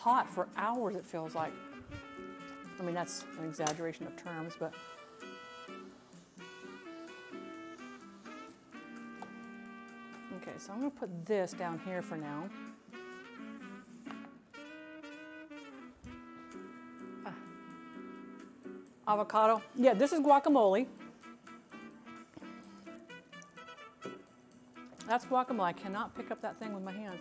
hot for hours, it feels like. I mean, that's an exaggeration of terms, but. Okay, so I'm going to put this down here for now. Avocado. Yeah, this is guacamole. That's guacamole. I cannot pick up that thing with my hands.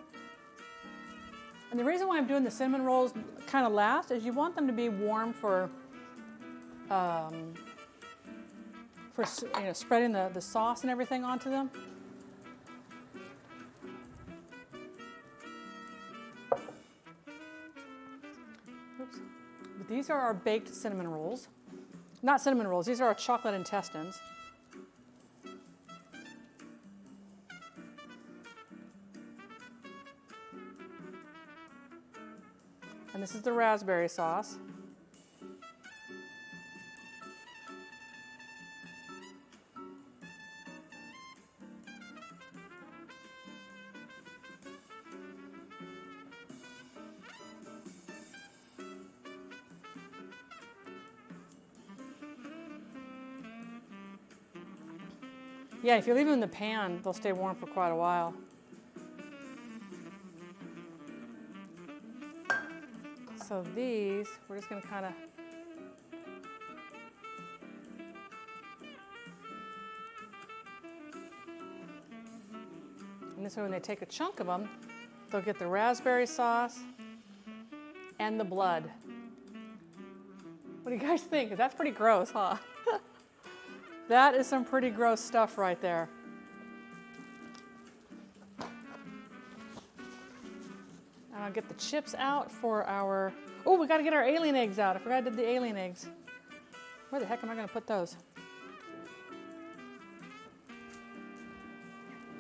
And the reason why I'm doing the cinnamon rolls kind of last is you want them to be warm for spreading the sauce and everything onto them. Oops. But these are our baked cinnamon rolls. Not cinnamon rolls, these are our chocolate intestines. And this is the raspberry sauce. Yeah, if you leave them in the pan, they'll stay warm for quite a while. So these, we're just going to kind of and this way when they take a chunk of them, they'll get the raspberry sauce and the blood. What do you guys think? That's pretty gross, huh? That is some pretty gross stuff right there. And I'll get the chips out for our, oh, we got to get our alien eggs out. I forgot I did the alien eggs. Where the heck am I going to put those?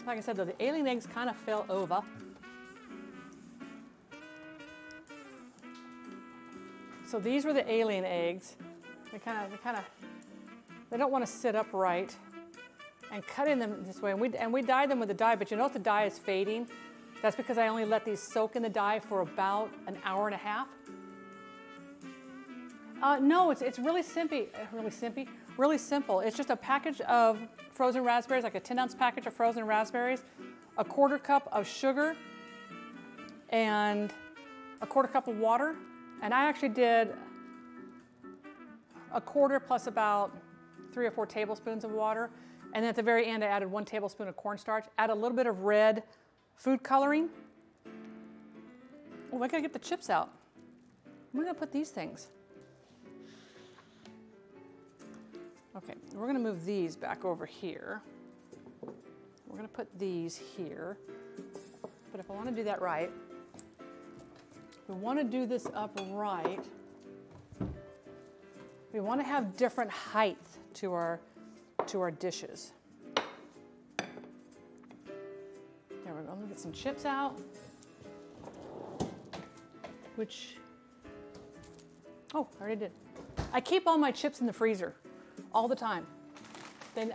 Like I said, though, the alien eggs kind of fell over. So these were the alien eggs. They don't want to sit upright, and cutting them this way. And we dye them with the dye, but you notice the dye is fading. That's because I only let these soak in the dye for about an hour and a half. No, it's really simple. It's just a package of frozen raspberries, like a 10-ounce package of frozen raspberries, a 1/4 cup of sugar, and a 1/4 cup of water. And I actually did a 1/4 plus about 3 or 4 tablespoons of water. And then at the very end, I added 1 tablespoon of cornstarch, add a little bit of red food coloring. Oh, I gotta get the chips out. Where am I gonna put these things? Okay, we're gonna move these back over here. We're gonna put these here. But if I wanna do that right, we wanna do this upright. We wanna have different height to our dishes. There we go. I'm gonna get some chips out. Oh, I already did. I keep all my chips in the freezer all the time.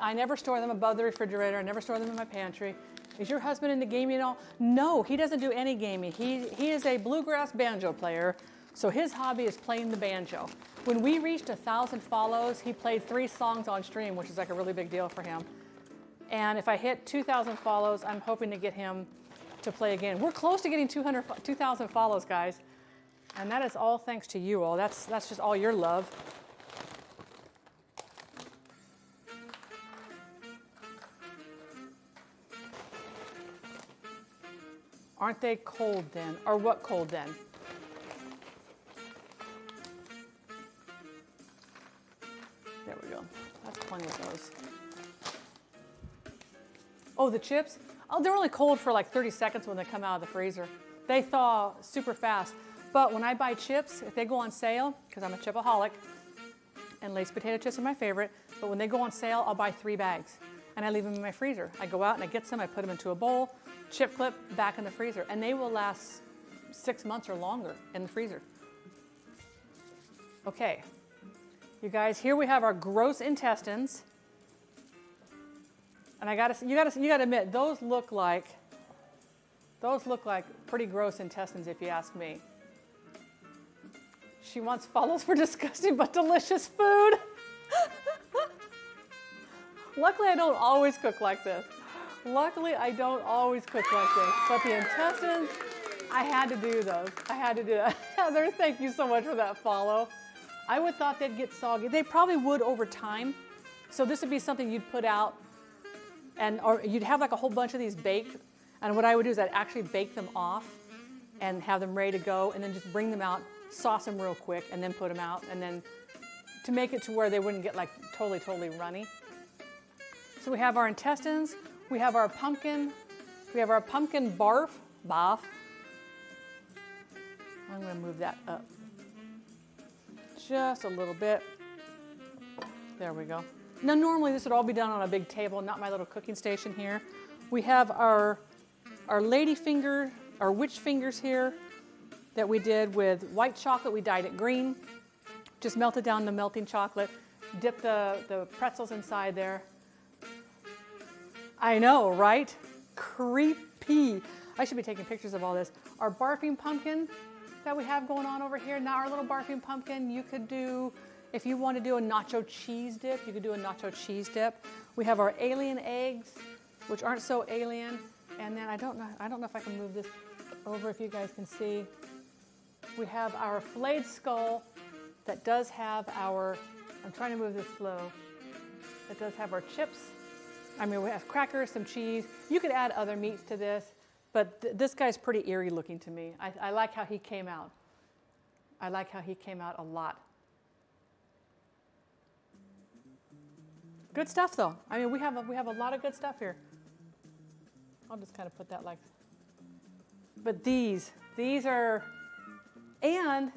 I never store them above the refrigerator. I never store them in my pantry. Is your husband into gaming at all? No, he doesn't do any gaming. He is a bluegrass banjo player, so his hobby is playing the banjo. When we reached 1,000 follows, he played 3 songs on stream, which is like a really big deal for him. And if I hit 2,000 follows, I'm hoping to get him to play again. We're close to getting 2,000 follows, guys. And that is all thanks to you all. That's just all your love. Aren't they cold then? Or what cold then? There we go. That's plenty of those. Oh, the chips? Oh, they're only cold for like 30 seconds when they come out of the freezer. They thaw super fast. But when I buy chips, if they go on sale, because I'm a chipaholic, and Lay's potato chips are my favorite, but when they go on sale, I'll buy 3 bags. And I leave them in my freezer. I go out and I get some, I put them into a bowl, chip clip, back in the freezer. And they will last 6 months or longer in the freezer. Okay, you guys, here we have our gross intestines. And you gotta admit, those look like pretty gross intestines if you ask me. She wants follows for disgusting but delicious food. Luckily, I don't always cook like this. Luckily, I don't always cook like this. But the intestines, I had to do those. I had to do that. Heather, thank you so much for that follow. I would thought they'd get soggy. They probably would over time. So this would be something you'd put out, or you'd have like a whole bunch of these baked. And what I would do is I'd actually bake them off and have them ready to go, and then just bring them out, sauce them real quick, and then put them out, and then to make it to where they wouldn't get like totally runny. So we have our intestines, we have our pumpkin bath. I'm going to move that up just a little bit. There we go. Now normally this would all be done on a big table, not my little cooking station here. We have our lady finger, our witch fingers here that we did with white chocolate. We dyed it green. Just melted down the melting chocolate, dip the pretzels inside there. I know, right? Creepy. I should be taking pictures of all this. Our barfing pumpkin that we have going on over here. Now our little barfing pumpkin, you could do, if you want to do a nacho cheese dip, you could do a nacho cheese dip. We have our alien eggs, which aren't so alien. And then I don't know if I can move this over if you guys can see. We have our filleted skull that does have our, I'm trying to move this slow. It does have our chips. I mean, we have crackers, some cheese. You could add other meats to this, but this guy's pretty eerie looking to me. I like how he came out. I like how he came out a lot. Good stuff though. I mean, we have a lot of good stuff here. I'll just kind of put that like, but these are, and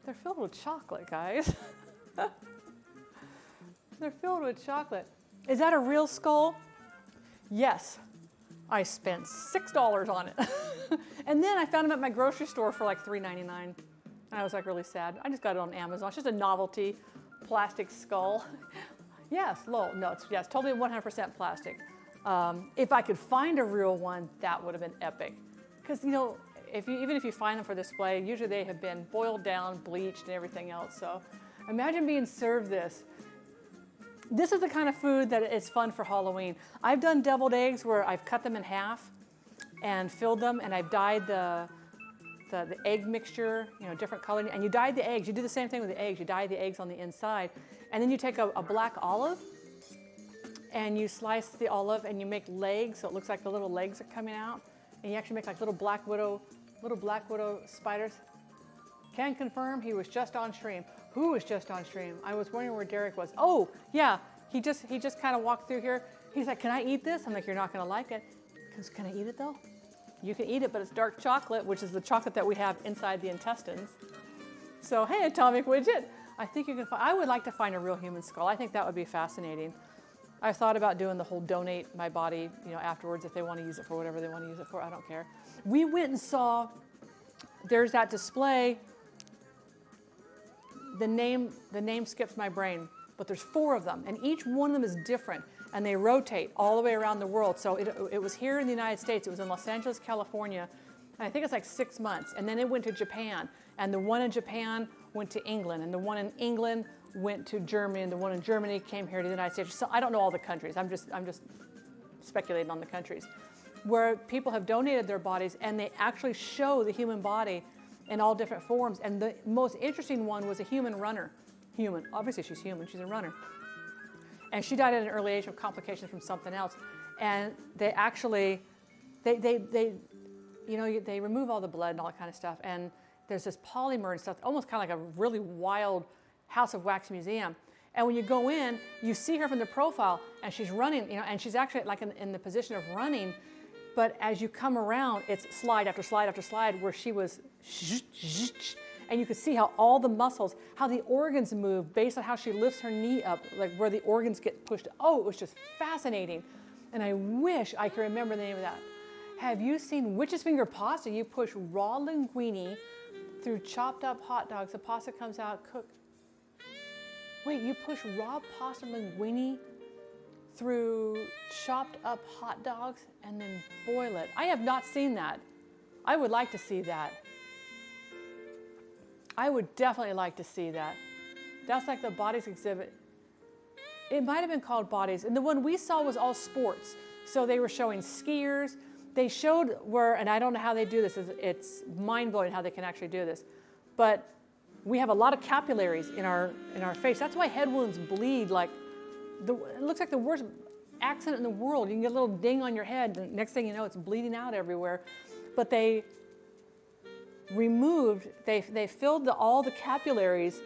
they're filled with chocolate, guys. They're filled with chocolate. Is that a real skull? Yes. I spent $6 on it. And then I found them at my grocery store for like $3.99. And I was like really sad. I just got it on Amazon. It's just a novelty plastic skull. Yes, it's totally 100% plastic. If I could find a real one, that would have been epic. Because, you know, even if you find them for display, usually they have been boiled down, bleached, and everything else. So imagine being served this. This is the kind of food that is fun for Halloween. I've done deviled eggs where I've cut them in half and filled them, and I've dyed the egg mixture, you know, different color. And you dyed the eggs. You do the same thing with the eggs. You dye the eggs on the inside. And then you take a black olive, and you slice the olive, and you make legs, so it looks like the little legs are coming out. And you actually make like little black widow spiders. Can confirm he was just on stream. Who was just on stream? I was wondering where Derek was. Oh, yeah, he just kind of walked through here. He's like, can I eat this? I'm like, you're not gonna like it. Can I eat it though? You can eat it, but it's dark chocolate, which is the chocolate that we have inside the intestines. So, hey, Atomic Widget, I think you can find, I would like to find a real human skull. I think that would be fascinating. I've thought about doing the whole donate my body, you know, afterwards if they want to use it for whatever they want to use it for. I don't care. We went and saw, there's that display. The name skips my brain, but there's 4 of them, and each one of them is different, and they rotate all the way around the world. So it was here in the United States. It was in Los Angeles, California, and I think it's like 6 months. And then it went to Japan, and the one in Japan went to England, and the one in England went to Germany, and the one in Germany came here to the United States. So I don't know all the countries. I'm just speculating on the countries where people have donated their bodies, and they actually show the human body in all different forms. And the most interesting one was a human runner. Obviously she's human, she's a runner. And she died at an early age of complications from something else. And they actually, they remove all the blood and all that kind of stuff. And there's this polymer and stuff, almost kind of like a really wild House of Wax museum. And when you go in, you see her from the profile, and she's running, you know, and she's actually like in the position of running. But as you come around, it's slide after slide after slide where she was, and you could see how all the muscles, how the organs move based on how she lifts her knee up, like where the organs get pushed. Oh, it was just fascinating. And I wish I could remember the name of that. Have you seen witch's finger pasta? You push raw linguine through chopped up hot dogs. The pasta comes out cooked. Wait, you push raw pasta linguine through chopped up hot dogs and then boil it. I have not seen that. I would like to see that. I would definitely like to see that. That's like the bodies exhibit. It might have been called bodies. And the one we saw was all sports. So they were showing skiers. They showed where, and I don't know how they do this. It's mind-blowing how they can actually do this. But we have a lot of capillaries in our face. That's why head wounds bleed like, it looks like the worst accident in the world. You can get a little ding on your head, and next thing you know, it's bleeding out everywhere. But they removed, they filled all the capillaries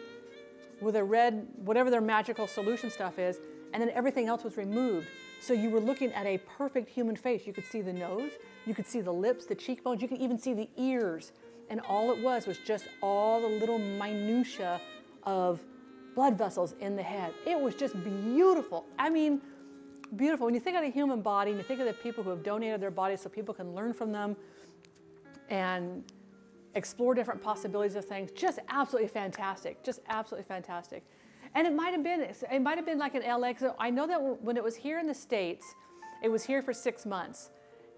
with a red, whatever their magical solution stuff is, and then everything else was removed. So you were looking at a perfect human face. You could see the nose, you could see the lips, the cheekbones, you could even see the ears. And all it was just all the little minutia of blood vessels in the head. It was just beautiful. I mean, beautiful. When you think of the human body, and you think of the people who have donated their bodies so people can learn from them and explore different possibilities of things, just absolutely fantastic. Just absolutely fantastic. And it might have been like in LA. So I know that when it was here in the States, it was here for 6 months.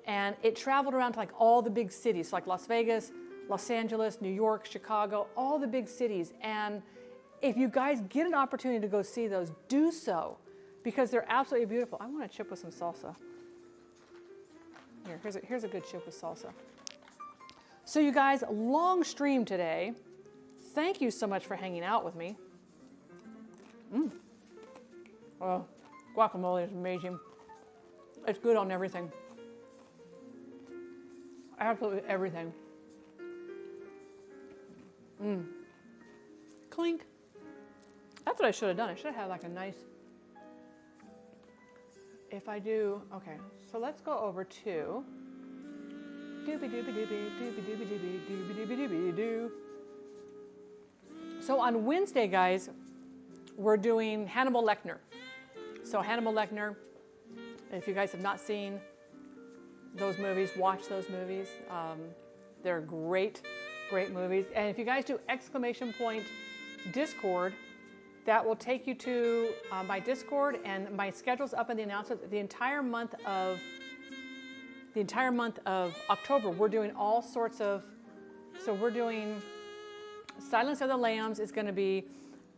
And it traveled around to like all the big cities, like Las Vegas, Los Angeles, New York, Chicago, all the big cities. And if you guys get an opportunity to go see those, do so, because they're absolutely beautiful. I want a chip with some salsa. Here's a good chip with salsa. So you guys, long stream today. Thank you so much for hanging out with me. Well, guacamole is amazing. It's good on everything. Absolutely everything. Clink. That's what I should have done. I should have had like a nice, if I do, okay, so let's go over to doobie doobie doobie doobie doobie doobie doobie doobie doobie doo. So on Wednesday, guys, we're doing Hannibal Lecter. So Hannibal Lecter, if you guys have not seen those movies, watch those movies. They're great, great movies. And if you guys do !Discord, that will take you to my Discord, and my schedule's up in the announcement. The entire month of October, we're doing all sorts of, so we're doing Silence of the Lambs is going to be,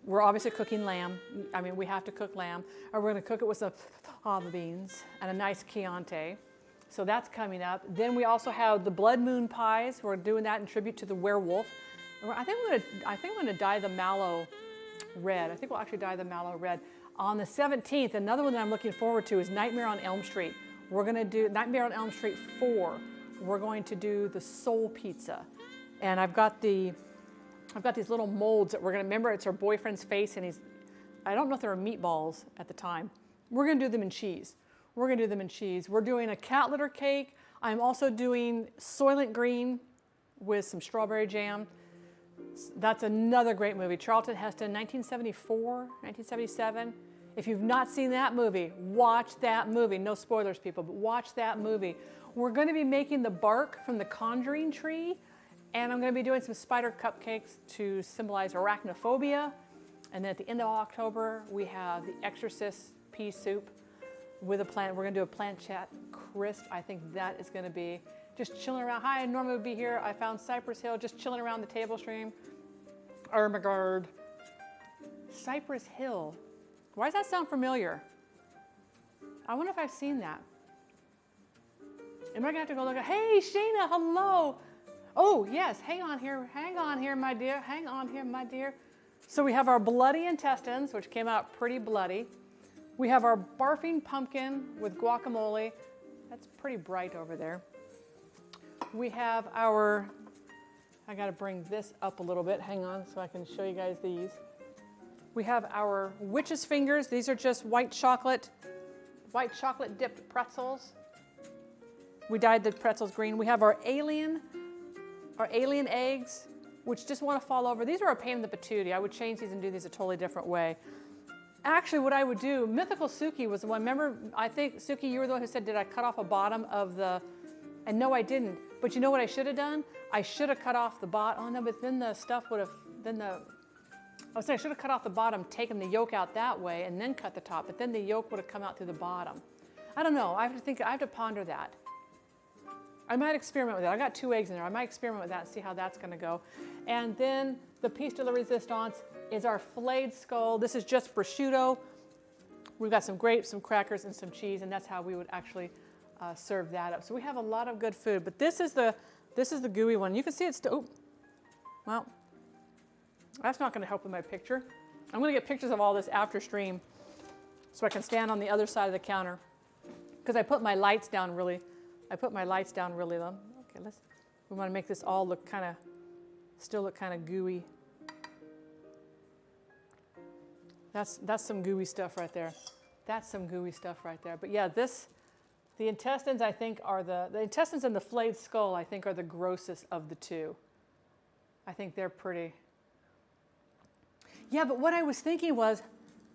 we're obviously cooking lamb. I mean, we have to cook lamb. Or we're going to cook it with some fava beans and a nice Chianti. So that's coming up. Then we also have the blood moon pies. We're doing that in tribute to the werewolf. I think I'm going to dye the mallow red. I think we'll actually dye the mallow red. On the 17th, another one that I'm looking forward to is Nightmare on Elm Street. We're going to do Nightmare on Elm Street 4. We're going to do the soul pizza. And I've got these little molds that we're going to, remember, it's her boyfriend's face, and I don't know if there were meatballs at the time. We're going to do them in cheese. We're going to do them in cheese. We're doing a cat litter cake. I'm also doing Soylent Green with some strawberry jam. That's another great movie. Charlton Heston, 1974, 1977. If you've not seen that movie, watch that movie. No spoilers, people, but watch that movie. We're going to be making the bark from the conjuring tree, and I'm going to be doing some spider cupcakes to symbolize arachnophobia. And then at the end of October, we have the Exorcist pea soup with a plant. We're going to do a planchette crisp. I think that is going to be just chilling around. Hi, I normally would be here. I found Cypress Hill, just chilling around the table stream. Oh my God. Cypress Hill. Why does that sound familiar? I wonder if I've seen that. Am I going to have to go look at, hey, Shayna, hello. Oh, yes, hang on here, my dear, hang on here, my dear. So we have our bloody intestines, which came out pretty bloody. We have our barfing pumpkin with guacamole. That's pretty bright over there. We have our, I got to bring this up a little bit. Hang on so I can show you guys these. We have our witch's fingers. These are just white chocolate dipped pretzels. We dyed the pretzels green. We have our alien eggs, which just want to fall over. These are a pain in the patootie. I would change these and do these a totally different way. Actually, what I would do, Mythical Suki was the one. Remember, I think, Suki, you were the one who said, did I cut off a bottom of the, and no, I didn't. But you know what I should have done? I should have cut off the bottom. Oh, no, but then the stuff would have, I was saying I should have cut off the bottom, taken the yolk out that way, and then cut the top. But then the yolk would have come out through the bottom. I don't know. I have to ponder that. I might experiment with that. I got 2 eggs in there. I might experiment with that and see how that's going to go. And then the piece de la resistance is our filleted skull. This is just prosciutto. We've got some grapes, some crackers, and some cheese, and that's how we would actually serve that up. So we have a lot of good food, but this is the gooey one. You can see it's still, well, that's not going to help with my picture. I'm going to get pictures of all this after stream so I can stand on the other side of the counter because I put my lights down really low. Okay, we want to make this all look still look kind of gooey. That's some gooey stuff right there. That's some gooey stuff right there. But yeah, the intestines I think are the intestines and the flayed skull I think are the grossest of the two. I think they're pretty. Yeah, but what I was thinking was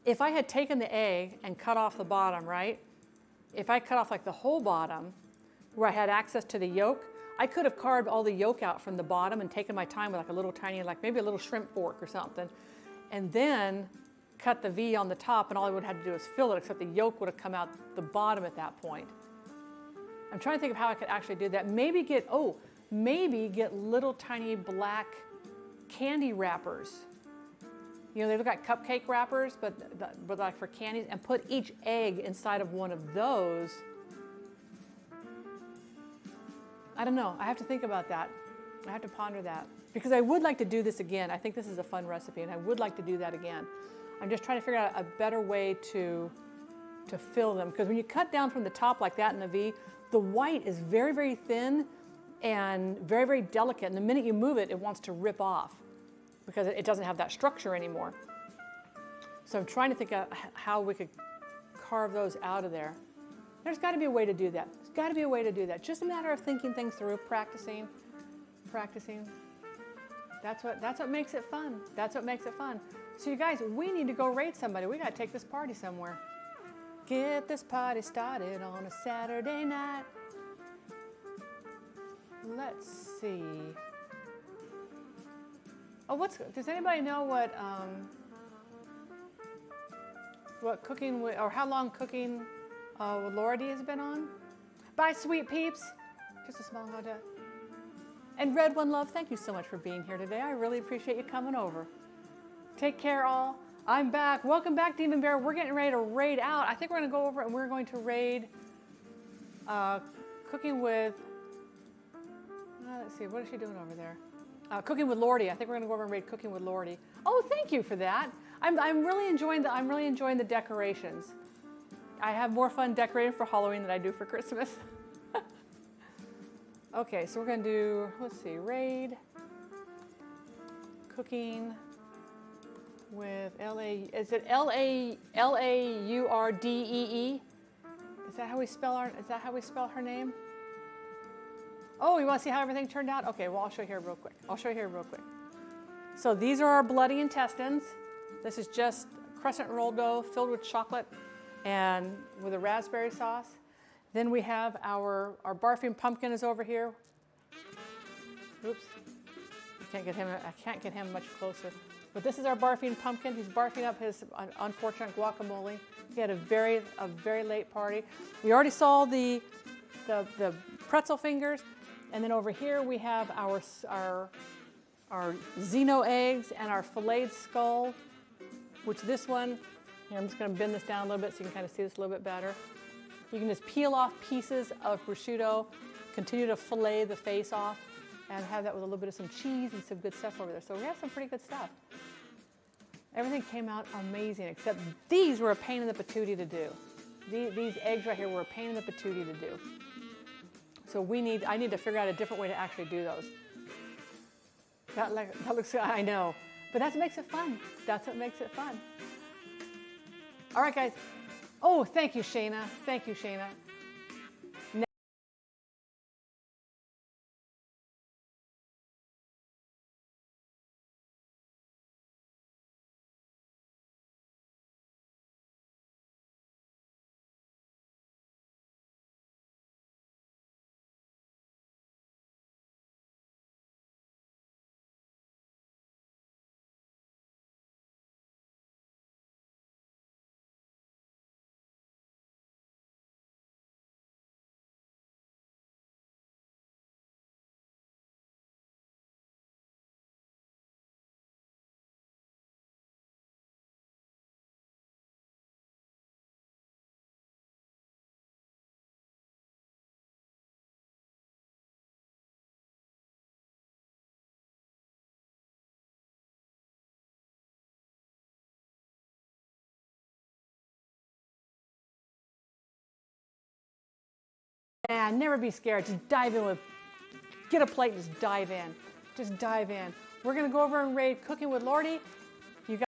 if I had taken the egg and cut off the bottom, right? If I cut off like the whole bottom where I had access to the yolk, I could have carved all the yolk out from the bottom and taken my time with like a little tiny, like maybe a little shrimp fork or something, and then cut the V on the top, and all I would have had to do is fill it, except the yolk would have come out the bottom at that point. I'm trying to think of how I could actually do that. Maybe get little tiny black candy wrappers. You know, they look like cupcake wrappers, but like for candies, and put each egg inside of one of those. I don't know. I have to think about that. I have to ponder that. Because I would like to do this again. I think this is a fun recipe, and I would like to do that again. I'm just trying to figure out a better way to fill them. Because when you cut down from the top like that in the V, the white is very, very thin and very, very delicate. And the minute you move it, it wants to rip off because it doesn't have that structure anymore. So I'm trying to think of how we could carve those out of there. There's got to be a way to do that. There's got to be a way to do that. Just a matter of thinking things through, practicing. That's what makes it fun. That's what makes it fun. So you guys, we need to go raid somebody. We got to take this party somewhere. Get this party started on a Saturday night. Let's see. Oh, does anybody know what cooking with, or how long cooking with Laura D has been on? Bye, sweet peeps. Just a small hotel. And Red One Love, thank you so much for being here today. I really appreciate you coming over. Take care, all. I'm back. Welcome back, Demon Bear. We're getting ready to raid out. I think we're going to go over and we're going to raid cooking with, let's see, what is she doing over there? Cooking with Lordy. I think we're going to go over and raid cooking with Lordy. Oh, thank you for that. I'm really enjoying the decorations. I have more fun decorating for Halloween than I do for Christmas. Okay, so we're going to do, let's see, raid cooking with L-A, is it L-A-U-R-D-E-E? Is that how we spell her name? Oh, you want to see how everything turned out? Okay, well, I'll show you here real quick. So these are our bloody intestines. This is just crescent roll dough filled with chocolate and with a raspberry sauce. Then we have our barfing pumpkin is over here. Oops, I can't get him much closer. But this is our barfing pumpkin. He's barfing up his unfortunate guacamole. He had a very late party. We already saw the pretzel fingers, and then over here we have our Xeno eggs and our filleted skull, which this one, here, I'm just going to bend this down a little bit so you can kind of see this a little bit better. You can just peel off pieces of prosciutto, continue to fillet the face off, and have that with a little bit of some cheese and some good stuff over there. So we have some pretty good stuff. Everything came out amazing, except these were a pain in the patootie to do. These eggs right here were a pain in the patootie to do. So I need to figure out a different way to actually do those. That looks, I know, but that's what makes it fun. That's what makes it fun. All right, guys. Oh, thank you, Shayna. Thank you, Shayna. Yeah, never be scared. Just dive in with, get a plate and just dive in. Just dive in. We're gonna go over and raid Cooking with Lordy,